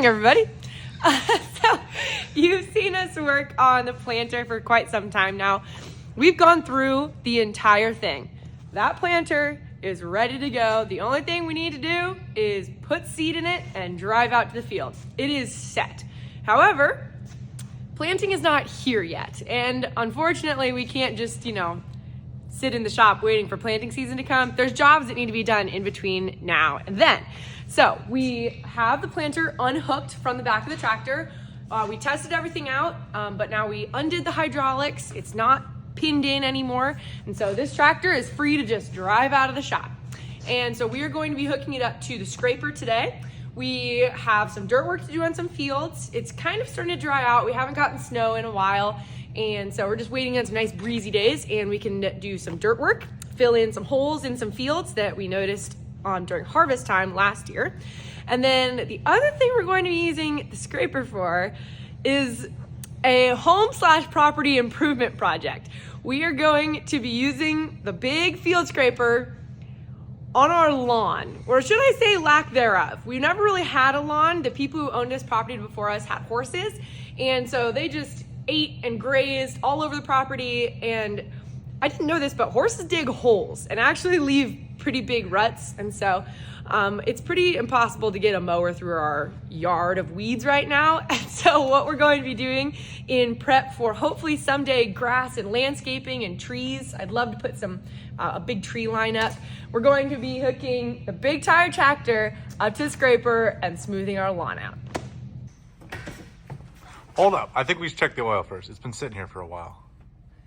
everybody. So you've seen us work on the planter for quite some time now. We've gone through the entire thing. That planter is ready to go. The only thing we need to do is put seed in it and drive out to the field. It is set. However, planting is not here yet. And unfortunately, we can't just, sit in the shop waiting for planting season to come. There's jobs that need to be done in between now and then. So we have the planter unhooked from the back of the tractor. We tested everything out, but now we undid the hydraulics. It's not pinned in anymore. And so this tractor is free to just drive out of the shop. And so we are going to be hooking it up to the scraper today. We have some dirt work to do on some fields. It's kind of starting to dry out. We haven't gotten snow in a while. And so we're just waiting on some nice breezy days and we can do some dirt work, fill in some holes in some fields that we noticed during harvest time last year. And then the other thing we're going to be using the scraper for is a home/property improvement project. We are going to be using the big field scraper on our lawn, or should I say lack thereof. We've never really had a lawn. The people who owned this property before us had horses, and so they just ate and grazed all over the property. And I didn't know this, but horses dig holes and actually leave pretty big ruts. And so it's pretty impossible to get a mower through our yard of weeds right now. And so what we're going to be doing in prep for hopefully someday grass and landscaping and trees, I'd love to put a big tree line up. We're going to be hooking the big tire tractor up to the scraper and smoothing our lawn out. Hold up, I think we should check the oil first. It's been sitting here for a while.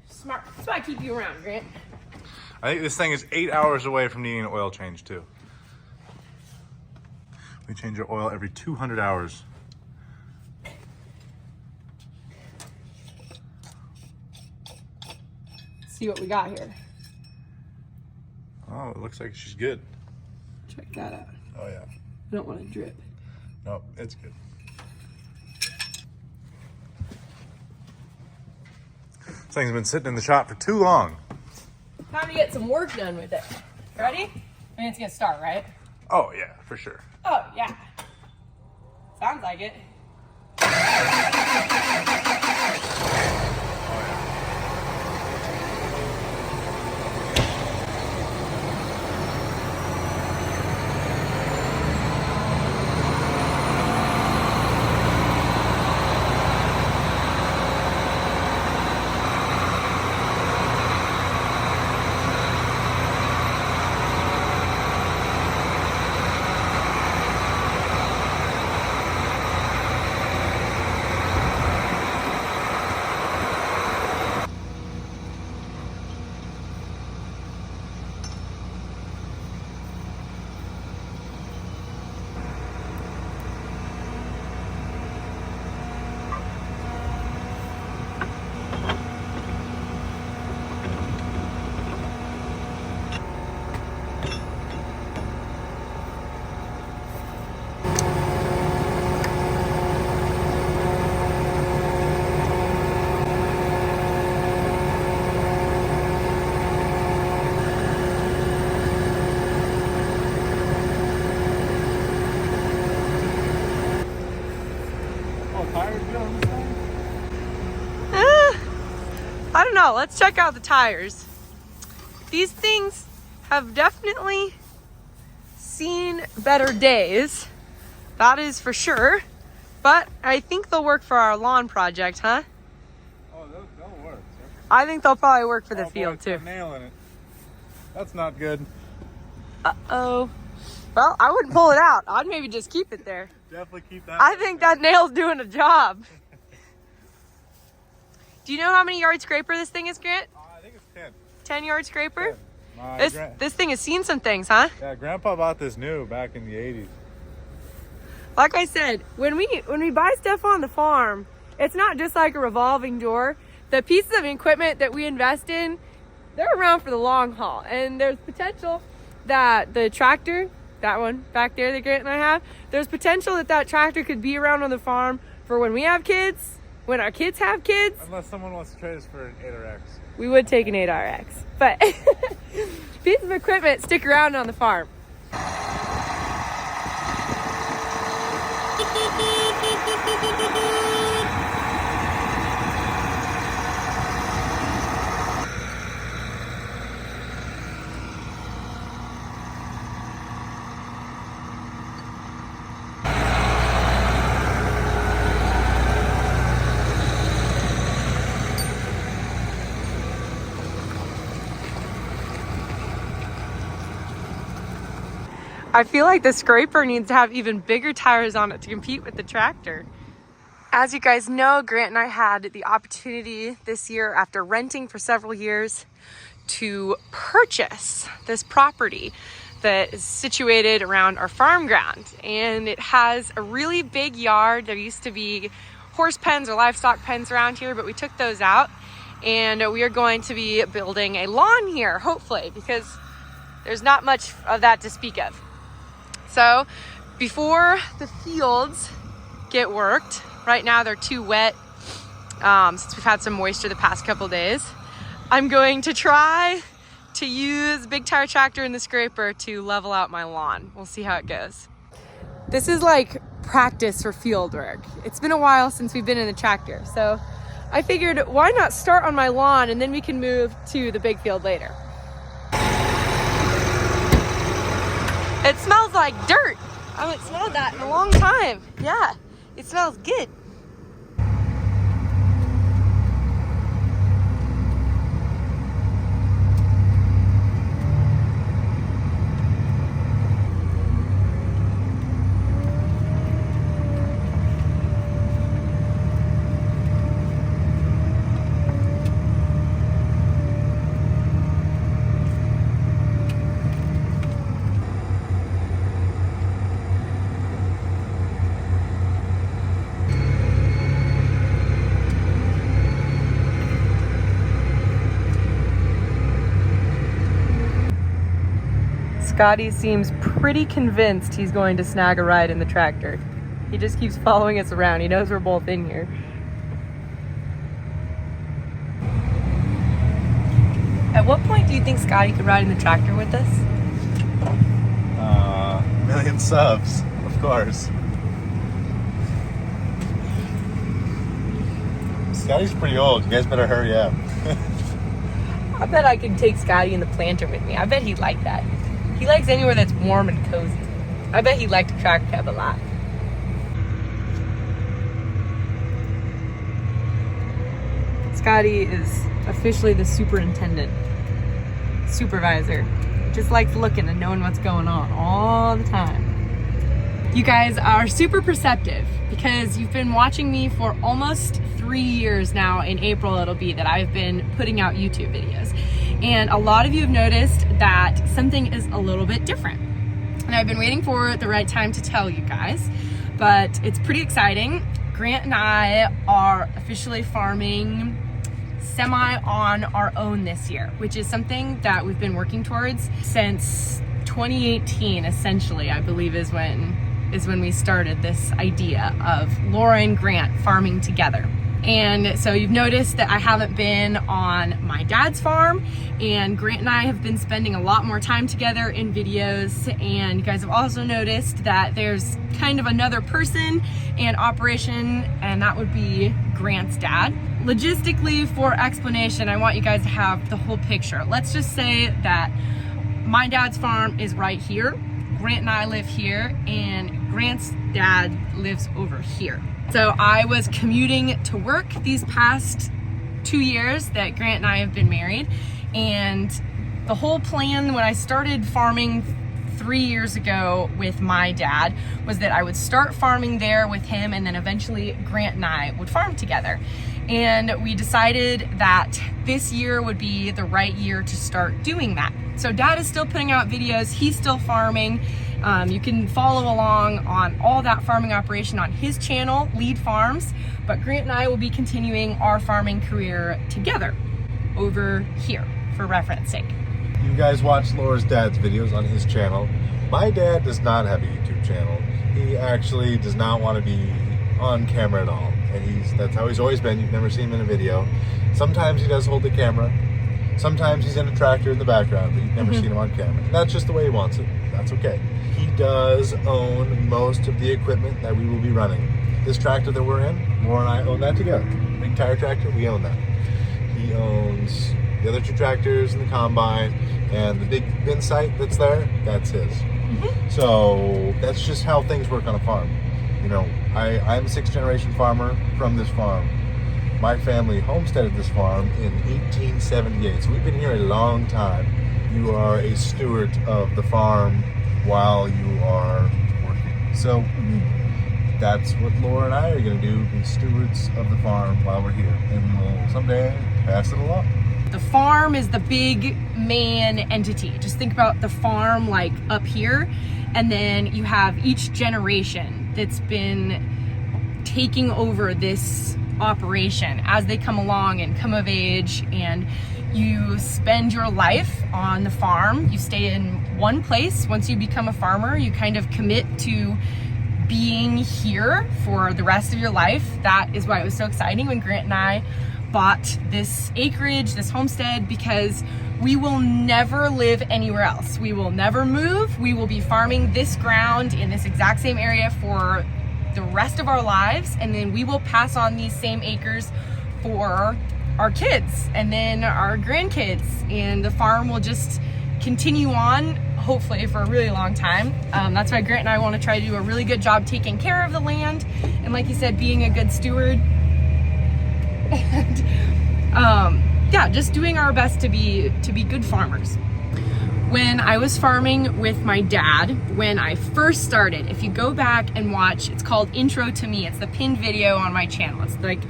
Smart, that's why I keep you around, Grant. I think this thing is 8 hours away from needing an oil change too. We change our oil every 200 hours. Let's see what we got here. Oh, it looks like she's good. Check that out. Oh yeah. I don't want to drip. Nope, it's good. This thing's been sitting in the shop for too long. Time to get some work done with it. Ready? I mean, it's gonna start, right? Oh yeah, for sure. Oh yeah. Sounds like it. I don't know. Let's check out the tires. These things have definitely seen better days. That is for sure. But I think they'll work for our lawn project, huh? Oh, they'll work. I think they'll probably work for the field too. It's a nail in it. That's not good. Uh-oh. Well, I wouldn't pull it out. I'd maybe just keep it there. Definitely keep that. I think that nail's doing a job. Do you know how many yard scraper this thing is, Grant? I think it's 10. 10-yard scraper? 10. This thing has seen some things, huh? Yeah, Grandpa bought this new back in the 80s. Like I said, when we buy stuff on the farm, it's not just like a revolving door. The pieces of equipment that we invest in, they're around for the long haul. And there's potential that the tractor, that one back there that Grant and I have, there's potential that that tractor could be around on the farm for when we have kids, when our kids have kids. Unless someone wants to trade us for an 8RX. We would take an 8RX. But pieces of equipment stick around on the farm. I feel like the scraper needs to have even bigger tires on it to compete with the tractor. As you guys know, Grant and I had the opportunity this year, after renting for several years, to purchase this property that is situated around our farm ground. And it has a really big yard. There used to be horse pens or livestock pens around here, but we took those out. And we are going to be building a lawn here, hopefully, because there's not much of that to speak of. So before the fields get worked, right now they're too wet since we've had some moisture the past couple days, I'm going to try to use big tire tractor and the scraper to level out my lawn. We'll see how it goes. This is like practice for field work. It's been a while since we've been in the tractor, so I figured why not start on my lawn and then we can move to the big field later. It smells like dirt. I haven't smelled that in a long time. Yeah, it smells good. Scotty seems pretty convinced he's going to snag a ride in the tractor. He just keeps following us around. He knows we're both in here. At what point do you think Scotty could ride in the tractor with us? 1,000,000 subs, of course. Scotty's pretty old. You guys better hurry up. I bet I could take Scotty in the planter with me. I bet he'd like that. He likes anywhere that's warm and cozy. I bet he'd like to track cab a lot. Scotty is officially the supervisor. Just likes looking and knowing what's going on all the time. You guys are super perceptive because you've been watching me for almost 3 years now. In April it'll be that I've been putting out YouTube videos. And a lot of you have noticed that something is a little bit different. And I've been waiting for the right time to tell you guys, but it's pretty exciting. Grant and I are officially farming semi on our own this year, which is something that we've been working towards since 2018, essentially, I believe is when we started this idea of Laura and Grant farming together. And so you've noticed that I haven't been on my dad's farm, and Grant and I have been spending a lot more time together in videos. And you guys have also noticed that there's kind of another person and operation, and that would be Grant's dad. Logistically, for explanation, I want you guys to have the whole picture. Let's just say that my dad's farm is right here, Grant and I live here, and Grant's dad lives over here. So I was commuting to work these past 2 years that Grant and I have been married, and the whole plan when I started farming 3 years ago with my dad was that I would start farming there with him, and then eventually Grant and I would farm together. And we decided that this year would be the right year to start doing that. So dad is still putting out videos, he's still farming. You can follow along on all that farming operation on his channel, Lead Farms, but Grant and I will be continuing our farming career together over here for reference sake. You guys watch Laura's dad's videos on his channel. My dad does not have a YouTube channel. He actually does not want to be on camera at all. And that's how he's always been. You've never seen him in a video. Sometimes he does hold the camera. Sometimes he's in a tractor in the background, but you've never seen him on camera. And that's just the way he wants it. That's okay. He does own most of the equipment that we will be running. This tractor that we're in, Laura and I own that together. Big tire tractor, we own that. He owns the other two tractors and the combine, and the big bin site that's there, that's his. So that's just how things work on a farm. You know, I'm a 6th generation farmer from this farm. My family homesteaded this farm in 1878, so we've been here a long time. You are a steward of the farm while you are working. So that's what Laura and I are going to do, be stewards of the farm while we're here, and we'll someday pass it along. The farm is the big main entity. Just think about the farm like up here, and then you have each generation that's been taking over this operation as they come along and come of age, and you spend your life on the farm. You stay in one place. Once you become a farmer, you kind of commit to being here for the rest of your life. That is why it was so exciting when Grant and I bought this acreage, this homestead, because we will never live anywhere else. We will never move. We will be farming this ground in this exact same area for the rest of our lives, and then we will pass on these same acres for our kids and then our grandkids, and the farm will just continue on, hopefully for a really long time. That's why Grant and I want to try to do a really good job taking care of the land, and like you said, being a good steward. And yeah, just doing our best to be good farmers. When I was farming with my dad, when I first started, if you go back and watch, it's called Intro to Me. It's the pinned video on my channel. It's like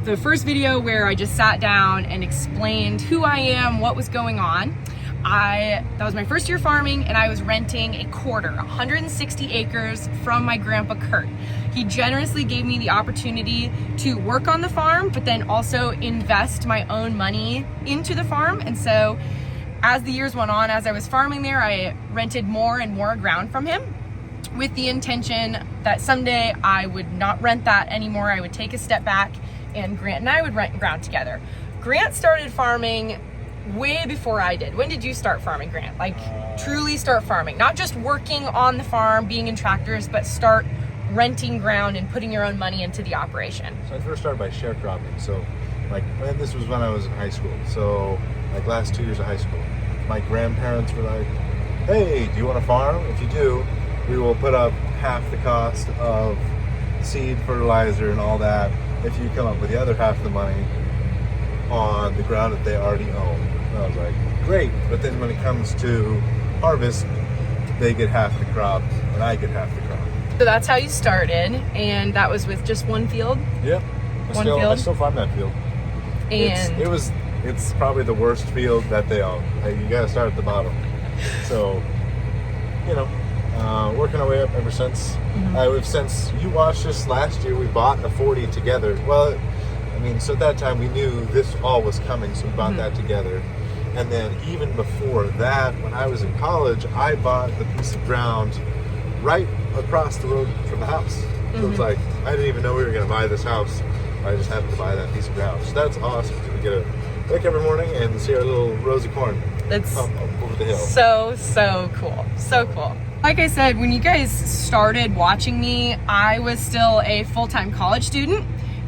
the first video where I just sat down and explained who I am, what was going on. That was my first year farming, and I was renting a quarter, 160 acres from my grandpa Kurt. He generously gave me the opportunity to work on the farm, but then also invest my own money into the farm. And so as the years went on, as I was farming there, I rented more and more ground from him with the intention that someday I would not rent that anymore. I would take a step back, and Grant and I would rent ground together. Grant started farming way before I did. When did you start farming, Grant? Like truly start farming, not just working on the farm, being in tractors, but start renting ground and putting your own money into the operation. So I first started by sharecropping. So like, and this was when I was in high school. So like last 2 years of high school, my grandparents were like, hey, do you want to farm? If you do, we will put up half the cost of seed, fertilizer, and all that if you come up with the other half of the money on the ground that they already own. And I was like, great. But then when it comes to harvest, they get half the crop and I get half the crop. So that's how you started, and that was with just one field? Yeah. I still farm that field. And it's probably the worst field that they own. Like, you gotta start at the bottom. So, you know, working our way up ever since. Since you watched this last year, we bought a 40 together. Well, I mean, so at that time we knew this all was coming, so we bought that together. And then even before that, when I was in college, I bought the piece of ground right across the road from the house. So it's like, I didn't even know we were going to buy this house. I just happened to buy that piece of ground. So that's awesome. We get to wake every morning and see our little rows of corn that's up over the hill. So cool. So cool. Like I said, when you guys started watching me, I was still a full-time college student.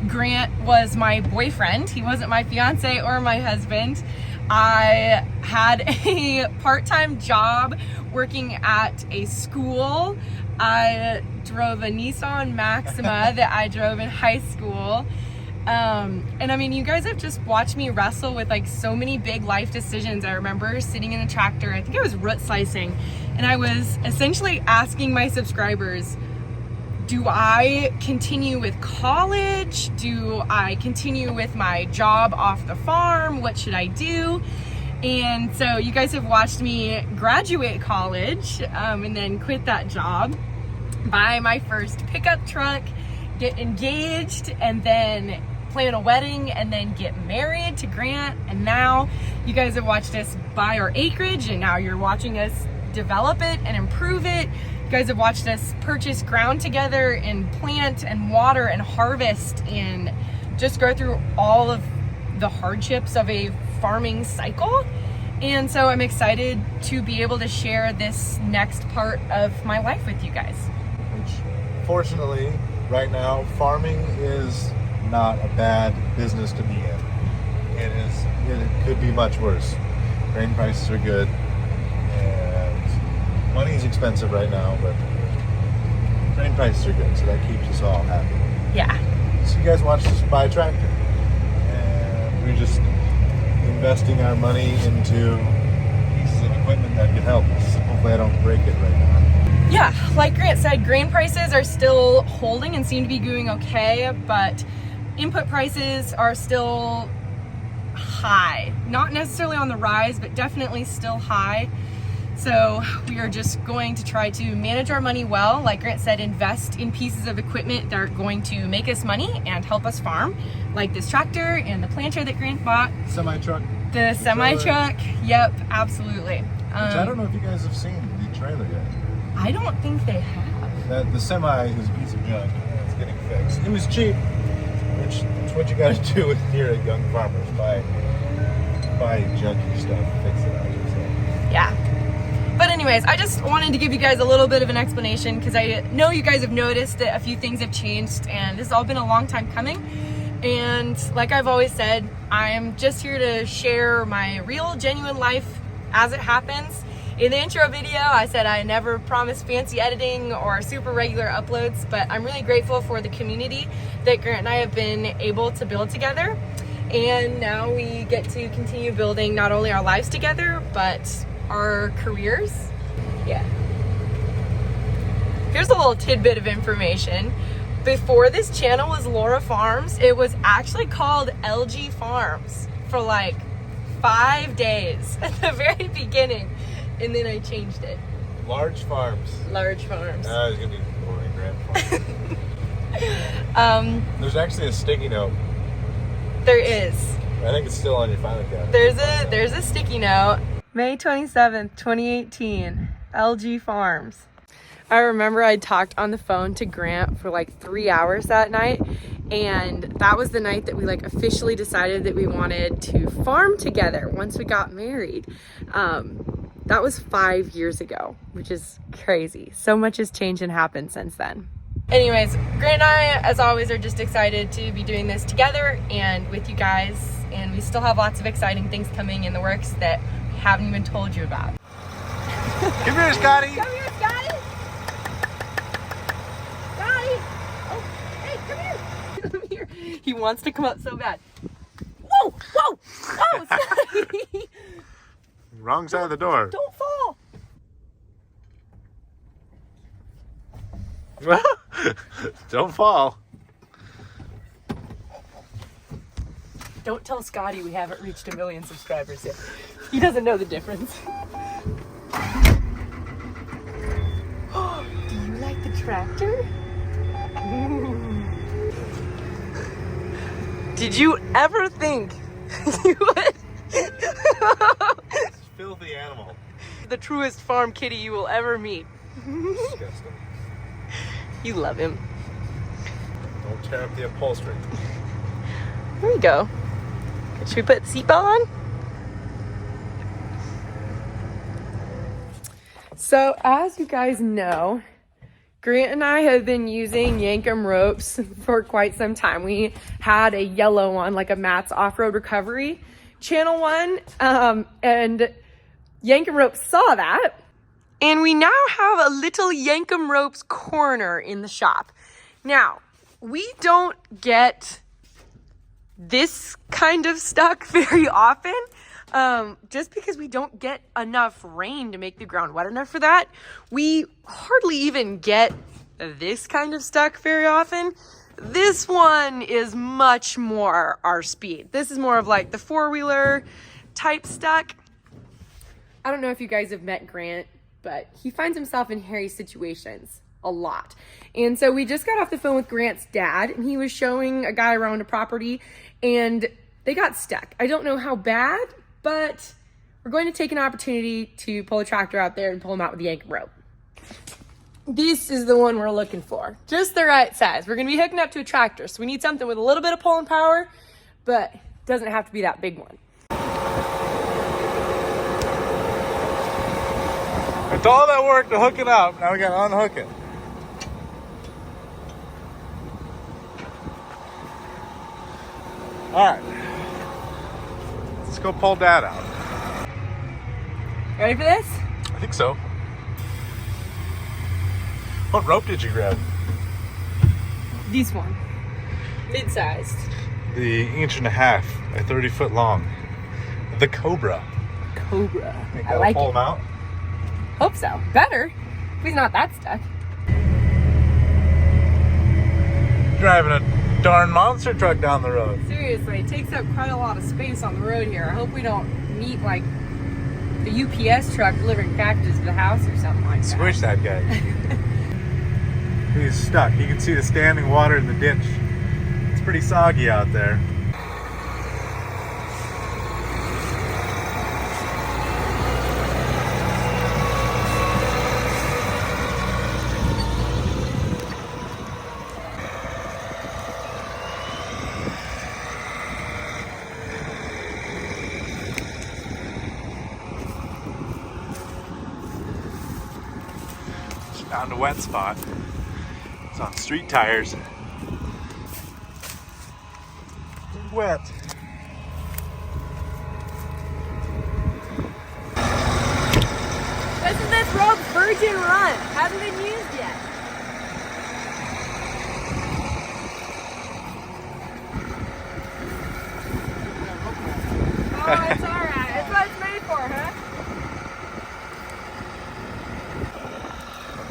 Grant was my boyfriend. He wasn't my fiance or my husband. I had a part-time job working at a school. I drove a Nissan Maxima that I drove in high school. And I mean, you guys have just watched me wrestle with like so many big life decisions. I remember sitting in a tractor, I think I was root slicing, and I was essentially asking my subscribers, do I continue with college? Do I continue with my job off the farm? What should I do? And so you guys have watched me graduate college and then quit that job, buy my first pickup truck, get engaged, and then plan a wedding, and then get married to Grant. And now you guys have watched us buy our acreage, and now you're watching us develop it and improve it. You guys have watched us purchase ground together and plant and water and harvest and just go through all of the hardships of a farming cycle. And so I'm excited to be able to share this next part of my life with you guys. Which, fortunately, right now, farming is not a bad business to be in. It could be much worse. Grain prices are good, and money's expensive right now, but grain prices are good, so that keeps us all happy. Yeah. So you guys watched us buy a tractor, and we're just investing our money into pieces of equipment that can help us. Hopefully I don't break it right now. yeah, like Grant said, grain prices are still holding and seem to be doing okay, but input prices are still high. Not necessarily on the rise, but definitely still high. So we are just going to try to manage our money well. Like Grant said, invest in pieces of equipment that are going to make us money and help us farm, like this tractor and the planter that Grant bought. Semi-truck. The semi-truck, yep, absolutely. Which I don't know if you guys have seen the trailer yet. I don't think they have. The semi is a piece of junk. It's getting fixed. It was cheap, which is what you got to do here at Young Farmers. Buy junky stuff, fix it out yourself. Yeah. But anyways, I just wanted to give you guys a little bit of an explanation because I know you guys have noticed that a few things have changed and this has all been a long time coming. And like I've always said, I'm just here to share my real, genuine life as it happens. In the intro video, I said I never promised fancy editing or super regular uploads, but I'm really grateful for the community that Grant and I have been able to build together. And now we get to continue building not only our lives together, but our careers. Yeah. Here's a little tidbit of information. Before this channel was Laura Farms, it was actually called LG Farms for like 5 days at the very beginning. And then I changed it. Large farms. Large farms. I was gonna be boring, Grant. There's actually a sticky note. There is. I think it's still on your filing cabinet. There's a sticky note. May 27th, 2018. LG Farms. I remember I talked on the phone to Grant for like 3 hours that night, and that was the night that we like officially decided that we wanted to farm together once we got married. That was 5 years ago, which is crazy. So much has changed and happened since then. Anyways, Grant and I, as always, are just excited to be doing this together and with you guys. And we still have lots of exciting things coming in the works that we haven't even told you about. Come here, Scotty. Come here, Scotty. Scotty. Oh, hey, come here. Come here. He wants to come up so bad. Whoa, whoa, whoa, Scotty. Wrong side of the door. Don't fall. Don't fall. Don't tell Scotty we haven't reached 1 million subscribers yet. He doesn't know the difference. Do you like the tractor? Did you ever think you would? Filthy animal. The truest farm kitty you will ever meet. Disgusting. You love him. Don't tear up the upholstery. Here we go. Should we put the seatbelt on? So, as you guys know, Grant and I have been using Yankum ropes for quite some time. We had a yellow one, like a Matt's Off-Road Recovery channel one, and Yankum ropes saw that. And we now have a little Yankum ropes corner in the shop. Now, we don't get this kind of stuck very often, just because we don't get enough rain to make the ground wet enough for that. We hardly even get this kind of stuck very often. This one is much more our speed. This is more of like the four-wheeler type stuck. I don't know if you guys have met Grant, but he finds himself in hairy situations a lot. And so we just got off the phone with Grant's dad, and he was showing a guy around a property, and they got stuck. I don't know how bad, but we're going to take an opportunity to pull a tractor out there and pull him out with the Yankum rope. This is the one we're looking for. Just the right size. We're going to be hooking up to a tractor, so we need something with a little bit of pulling power, but doesn't have to be that big one. It's all that work to hook it up. Now we gotta unhook it. All right. Let's go pull Dad out. Ready for this? I think so. What rope did you grab? This one. Mid-sized. The 1.5 by 30 foot long. The Cobra. Cobra. Think I that'll like pull it. him out? Hope so. Better. He's not that stuck. Driving a darn monster truck down the road. Seriously, it takes up quite a lot of space on the road here. I hope we don't meet like the UPS truck delivering packages to the house or something like that. Squish that guy. He's stuck. You can see the standing water in the ditch. It's pretty soggy out there. Found a wet spot. It's on street tires. It's wet. Isn't this road virgin run? Hasn't been used yet. Oh, it's alright. That's what it's made for, huh?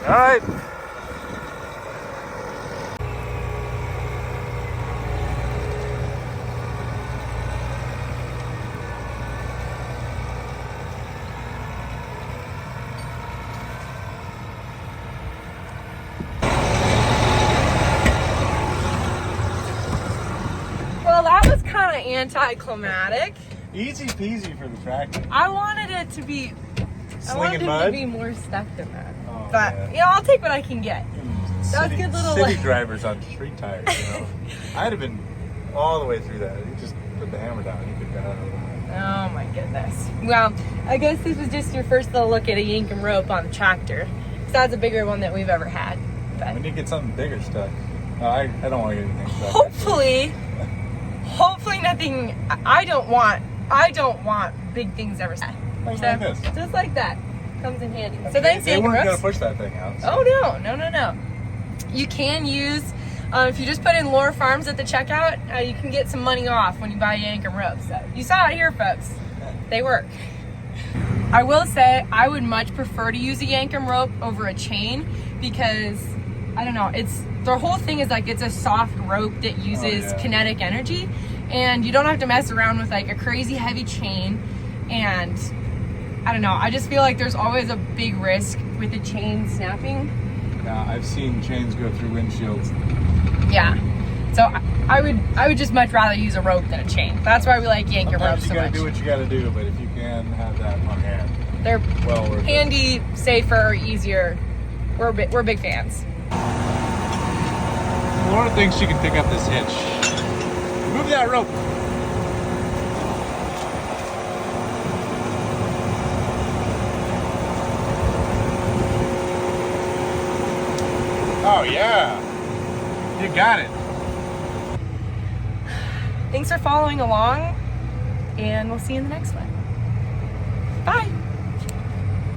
All right. Well, that was kind of anticlimactic. Easy peasy for the tractor. I wanted it to be. I wanted Slinging it mud. to be more stuck than that. Oh, But yeah. you know, I'll take what I can get. That was a good little. City drivers on street tires. You know, I'd have been all the way through that. You just put the hammer down. You could have done Oh my goodness. Well, I guess this was just your first little look at a yank and rope on the tractor. So that's a bigger one that we've ever had. it. But We need to get something bigger stuck. I don't want to get anything stuck. hopefully nothing. I don't want big things ever stuck. Like So, this. just like that. Comes in handy. So thanks, They yank and weren't ropes. gonna push that thing out. So. Oh no. You can use, if you just put in Aurora Farms at the checkout, you can get some money off when you buy yank and ropes. So you saw it here, folks. They work. I will say I would much prefer to use a yank and rope over a chain because I don't know. It's the whole thing is like it's a soft rope that uses kinetic energy, and you don't have to mess around with like a crazy heavy chain. And I don't know. I just feel like there's always a big risk with the chain snapping. Yeah, I've seen chains go through windshields. Yeah. So I would just much rather use a rope than a chain. That's why we like yank and rope Sometimes you so gotta much. do what you gotta do, but if you can have that on hand, They're well worth it. handy, safer, easier. We're big fans. Laura thinks she can pick up this hitch. Move that rope. Oh yeah, you got it. Thanks for following along, and we'll see you in the next one.